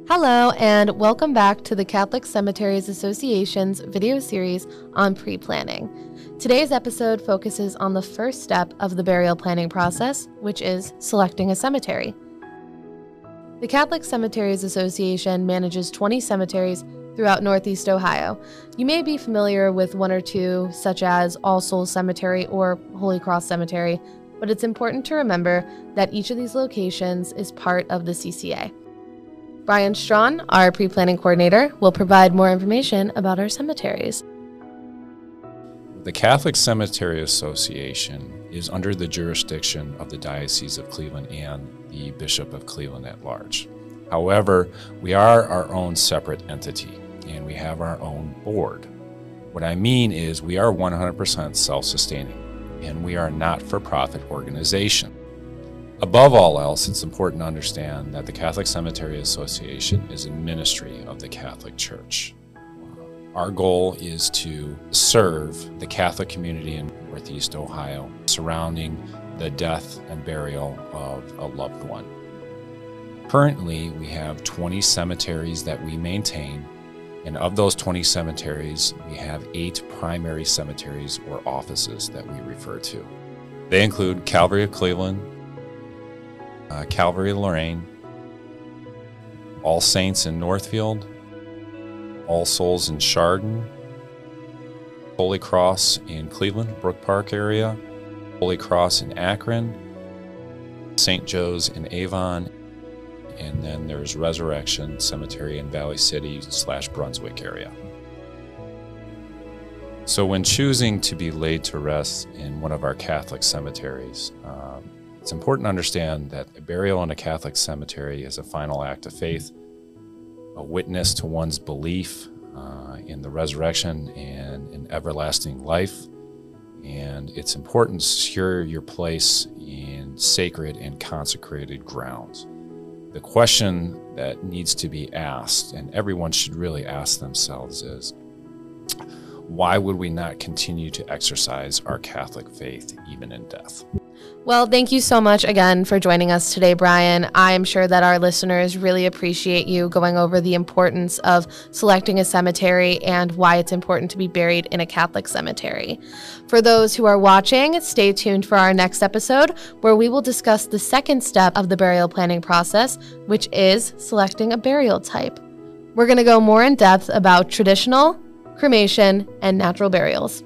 Hello, and welcome back to the Catholic Cemeteries Association's video series on pre-planning. Today's episode focuses on the first step of the burial planning process, which is selecting a cemetery. The Catholic Cemeteries Association manages 20 cemeteries throughout Northeast Ohio. You may be familiar with one or two, such as All Souls Cemetery or Holy Cross Cemetery, but it's important to remember that each of these locations is part of the CCA. Brian Strawn, our pre-planning coordinator, will provide more information about our cemeteries. The Catholic Cemetery Association is under the jurisdiction of the Diocese of Cleveland and the Bishop of Cleveland at large. However, we are our own separate entity, and we have our own board. What I mean is we are 100% self-sustaining, and we are a not-for-profit organization. Above all else, it's important to understand that the Catholic Cemetery Association is a ministry of the Catholic Church. Our goal is to serve the Catholic community in Northeast Ohio surrounding the death and burial of a loved one. Currently, we have 20 cemeteries that we maintain, and of those 20 cemeteries, we have 8 primary cemeteries or offices that we refer to. They include Calvary of Cleveland, Calvary of Lorraine, All Saints in Northfield, All Souls in Chardon, Holy Cross in Cleveland, Brook Park area, Holy Cross in Akron, St. Joe's in Avon, and then there's Resurrection Cemetery in Valley City / Brunswick area. So when choosing to be laid to rest in one of our Catholic cemeteries, it's important to understand that a burial in a Catholic cemetery is a final act of faith, a witness to one's belief in the resurrection and in everlasting life. And it's important to secure your place in sacred and consecrated grounds. The question that needs to be asked, and everyone should really ask themselves, is why would we not continue to exercise our Catholic faith even in death? Well, thank you so much again for joining us today, Brian. I am sure that our listeners really appreciate you going over the importance of selecting a cemetery and why it's important to be buried in a Catholic cemetery. For those who are watching, stay tuned for our next episode, where we will discuss the second step of the burial planning process, which is selecting a burial type. We're going to go more in depth about traditional, cremation, and natural burials.